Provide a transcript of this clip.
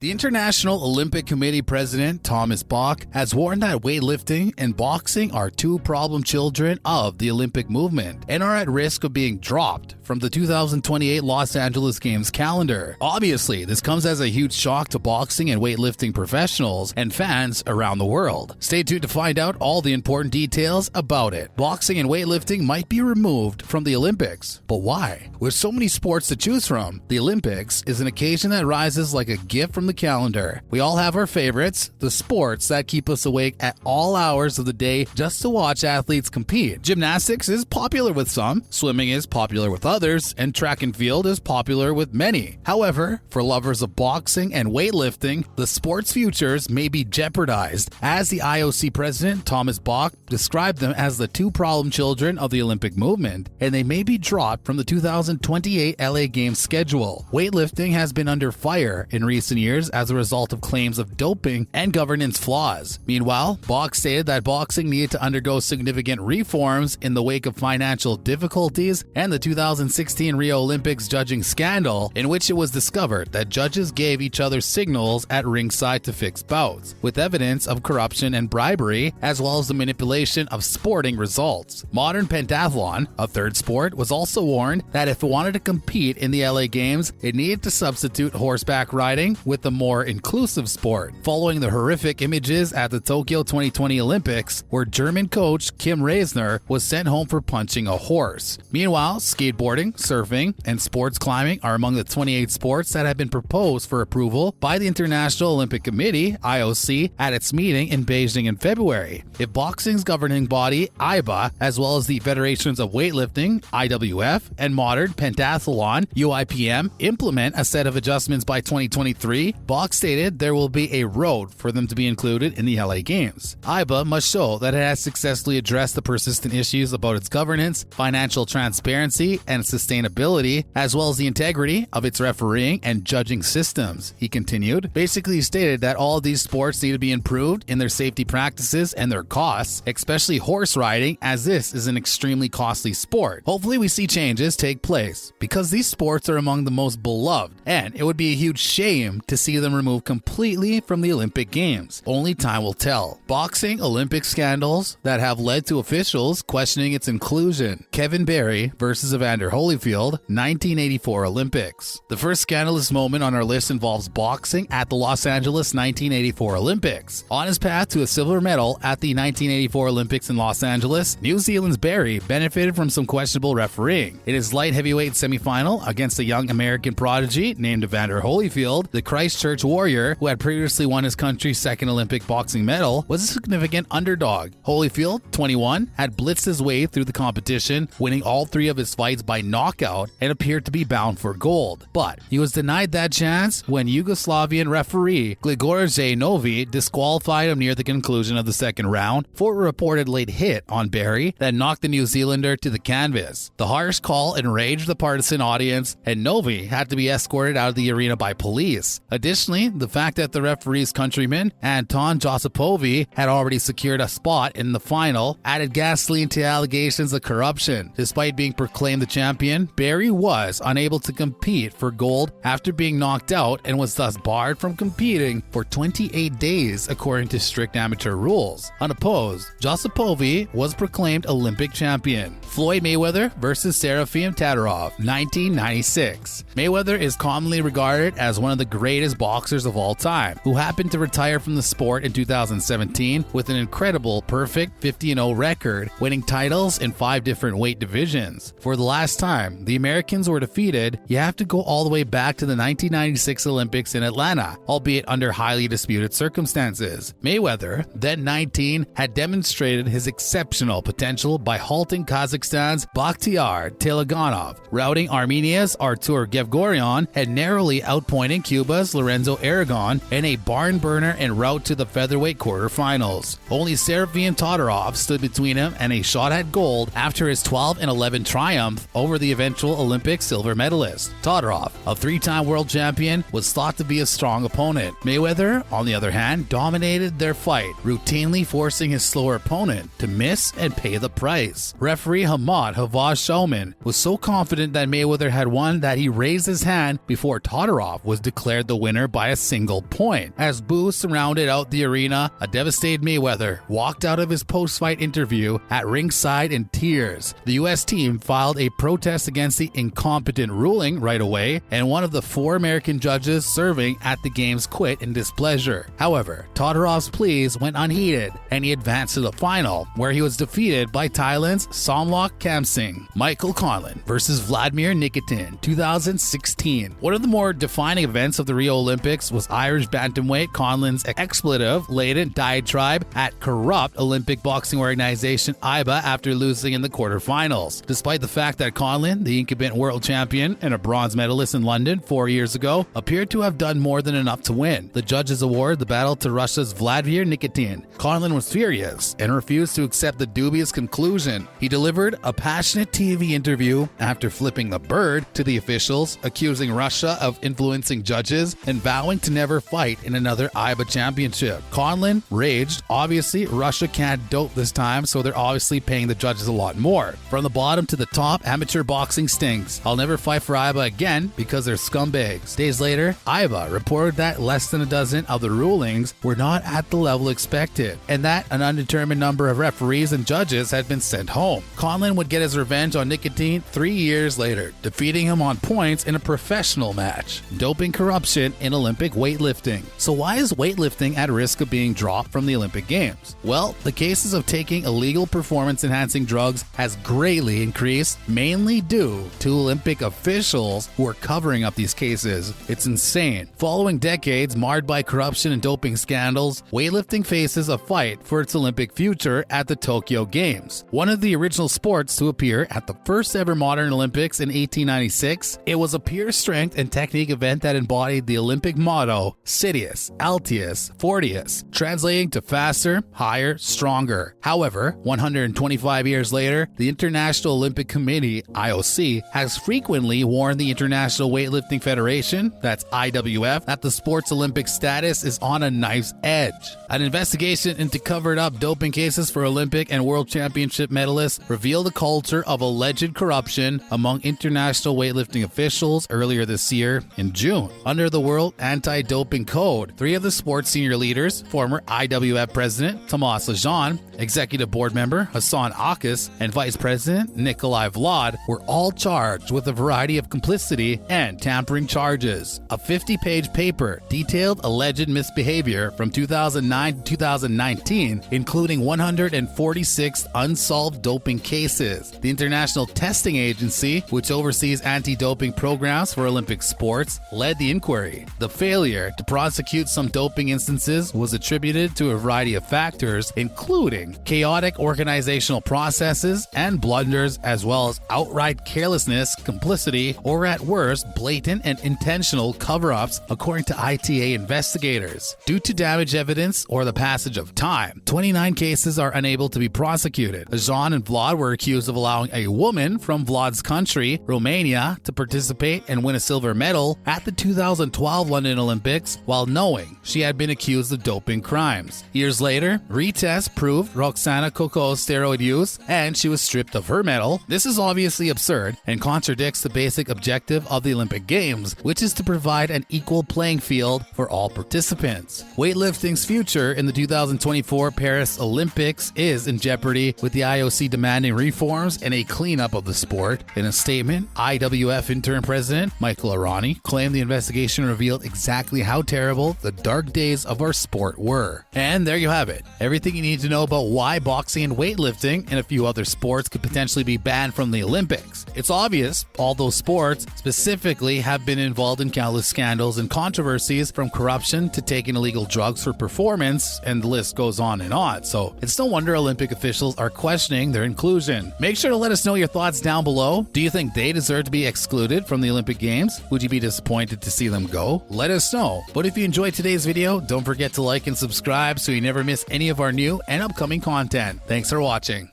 The International Olympic Committee President Thomas Bach has warned that weightlifting and boxing are two problem children of the Olympic movement and are at risk of being dropped from the 2028 Los Angeles Games calendar. Obviously, this comes as a huge shock to boxing and weightlifting professionals and fans around the world. Stay tuned to find out all the important details about it. Boxing and weightlifting might be removed from the Olympics, but why? With so many sports to choose from, the Olympics is an occasion that rises like a gift from the calendar. We all have our favorites, the sports that keep us awake at all hours of the day just to watch athletes compete. Gymnastics is popular with some, swimming is popular with others, and track and field is popular with many. However, for lovers of boxing and weightlifting, the sport's futures may be jeopardized, as the IOC president Thomas Bach described them as the two problem children of the Olympic movement, and they may be dropped from the 2028 LA Games schedule. Weightlifting has been under fire in recent years as a result of claims of doping and governance flaws. Meanwhile, Bach stated that boxing needed to undergo significant reforms in the wake of financial difficulties and the 2016 Rio Olympics judging scandal, in which it was discovered that judges gave each other signals at ringside to fix bouts, with evidence of corruption and bribery, as well as the manipulation of sporting results. Modern pentathlon, a third sport, was also warned that if it wanted to compete in the LA Games, it needed to substitute horseback riding with a more inclusive sport, following the horrific images at the Tokyo 2020 Olympics where German coach Kim Raisner was sent home for punching a horse. Meanwhile, skateboarding, surfing, and sports climbing are among the 28 sports that have been proposed for approval by the International Olympic Committee, IOC, at its meeting in Beijing in February. If boxing's governing body, IBA, as well as the Federations of Weightlifting, IWF, and Modern Pentathlon, UIPM, implement a set of adjustments by 2023, Bach stated there will be a road for them to be included in the LA Games. IBA must show that it has successfully addressed the persistent issues about its governance, financial transparency, and sustainability, as well as the integrity of its refereeing and judging systems, he continued. Basically, he stated that all of these sports need to be improved in their safety practices and their costs, especially horse riding, as this is an extremely costly sport. Hopefully we see changes take place, because these sports are among the most beloved, and it would be a huge shame to see them removed completely from the Olympic Games. Only time will tell. Boxing Olympic scandals that have led to officials questioning its inclusion. Kevin Barry versus Evander Holyfield, 1984 Olympics. The first scandalous moment on our list involves boxing at the Los Angeles 1984 Olympics. On his path to a silver medal at the 1984 Olympics in Los Angeles, New Zealand's Barry benefited from some questionable refereeing. In his light heavyweight semifinal against a young American prodigy named Evander Holyfield, the Christchurch Warrior, who had previously won his country's second Olympic boxing medal, was a significant underdog. Holyfield, 21, had blitzed his way through the competition, winning all three of his fights by knockout and appeared to be bound for gold. But he was denied that chance when Yugoslavian referee Gligorje Novi disqualified him near the conclusion of the second round for a reported late hit on Barry that knocked the New Zealander to the canvas. The harsh call enraged the partisan audience, and Novi had to be escorted out of the arena by police. Additionally, the fact that the referee's countryman, Anton Josipovi, had already secured a spot in the final added gasoline to allegations of corruption. Despite being proclaimed the champion, Barry was unable to compete for gold after being knocked out and was thus barred from competing for 28 days according to strict amateur rules. Unopposed, Josipovi was proclaimed Olympic champion. Floyd Mayweather versus Serafim Todorov, 1996. Mayweather is commonly regarded as one of the greatest boxers of all time, who happened to retire from the sport in 2017 with an incredible perfect 50-0 record, winning titles in 5 different weight divisions. For the last time the Americans were defeated, you have to go all the way back to the 1996 Olympics in Atlanta, albeit under highly disputed circumstances. Mayweather, then 19, had demonstrated his exceptional potential by halting Kazakhstan's Bakhtiar Teleganov, routing Armenia's Artur Gevgorian, and narrowly outpointing Cuba's Lorenzo Aragon in a barn burner en route to the featherweight quarterfinals. Only Serafim Todorov stood between him and a shot at gold after his 12-11 triumph over the eventual Olympic silver medalist. Todorov, a 3-time world champion, was thought to be a strong opponent. Mayweather, on the other hand, dominated their fight, routinely forcing his slower opponent to miss and pay the price. Referee Hamad Havash Showman was so confident that Mayweather had won that he raised his hand before Todorov was declared the winner winner by a single point. As boos surrounded out the arena, a devastated Mayweather walked out of his post-fight interview at ringside in tears. The U.S. team filed a protest against the incompetent ruling right away, and one of the 4 American judges serving at the games quit in displeasure. However, Todorov's pleas went unheeded, and he advanced to the final, where he was defeated by Thailand's Somlok Kamsing. Michael Conlan versus Vladimir Nikitin, 2016. One of the more defining events of the Rio Olympics was Irish bantamweight Conlan's expletive-laden diatribe at corrupt Olympic boxing organization IBA after losing in the quarterfinals. Despite the fact that Conlan, the incumbent world champion and a bronze medalist in London 4 years ago, appeared to have done more than enough to win, the judges awarded the battle to Russia's Vladimir Nikitin. Conlan was furious and refused to accept the dubious conclusion. He delivered a passionate TV interview after flipping the bird to the officials, accusing Russia of influencing judges and vowing to never fight in another IBA championship. Conlan raged. Obviously, Russia can't dope this time, so they're obviously paying the judges a lot more. From the bottom to the top, amateur boxing stinks. I'll never fight for IBA again because they're scumbags. Days later, IBA reported that less than a dozen of the rulings were not at the level expected, and that an undetermined number of referees and judges had been sent home. Conlan would get his revenge on Nikitin 3 years later, defeating him on points in a professional match. Doping corruption in Olympic weightlifting. So why is weightlifting at risk of being dropped from the Olympic Games? Well, the cases of taking illegal performance-enhancing drugs has greatly increased, mainly due to Olympic officials who are covering up these cases. It's insane. Following decades marred by corruption and doping scandals, weightlifting faces a fight for its Olympic future at the Tokyo Games. One of the original sports to appear at the first ever modern Olympics in 1896, it was a pure strength and technique event that embodied the Olympic motto, Citius, Altius, Fortius, translating to faster, higher, stronger. However, 125 years later, the International Olympic Committee, IOC, has frequently warned the International Weightlifting Federation, that's IWF, that the sport's Olympic status is on a knife's edge. An investigation into covered-up doping cases for Olympic and World Championship medalists revealed a culture of alleged corruption among international weightlifting officials earlier this year in June. Under the World Anti-Doping Code, 3 of the sport's senior leaders, former IWF President Tomas Lejeune, Executive Board Member Hassan Akis, and Vice President Nikolai Vlad, were all charged with a variety of complicity and tampering charges. A 50-page paper detailed alleged misbehavior from 2009 to 2019, including 146 unsolved doping cases. The International Testing Agency, which oversees anti-doping programs for Olympic sports, led the inquiry. The failure to prosecute some doping instances was attributed to a variety of factors, including chaotic organizational processes and blunders, as well as outright carelessness, complicity, or at worst, blatant and intentional cover-ups, according to ITA investigators. Due to damaged evidence or the passage of time, 29 cases are unable to be prosecuted. Jean and Vlad were accused of allowing a woman from Vlad's country, Romania, to participate and win a silver medal at the 2012 London Olympics while knowing she had been accused of doping crimes. Years later, retests proved Roxana Coco's steroid use and she was stripped of her medal. This is obviously absurd and contradicts the basic objective of the Olympic Games, which is to provide an equal playing field for all participants. Weightlifting's future in the 2024 Paris Olympics is in jeopardy, with the IOC demanding reforms and a cleanup of the sport. In a statement, IWF interim president Michael Arani claimed the investigation revealed exactly how terrible the dark days of our sport were. And there you have it. Everything you need to know about why boxing and weightlifting and a few other sports could potentially be banned from the Olympics. It's obvious all those sports specifically have been involved in countless scandals and controversies, from corruption to taking illegal drugs for performance, and the list goes on and on. So it's no wonder Olympic officials are questioning their inclusion. Make sure to let us know your thoughts down below. Do you think they deserve to be excluded from the Olympic Games? Would you be disappointed to see them go? Let us know. But if you enjoyed today's video, don't forget to like and subscribe so you never miss any of our new and upcoming content. Thanks for watching.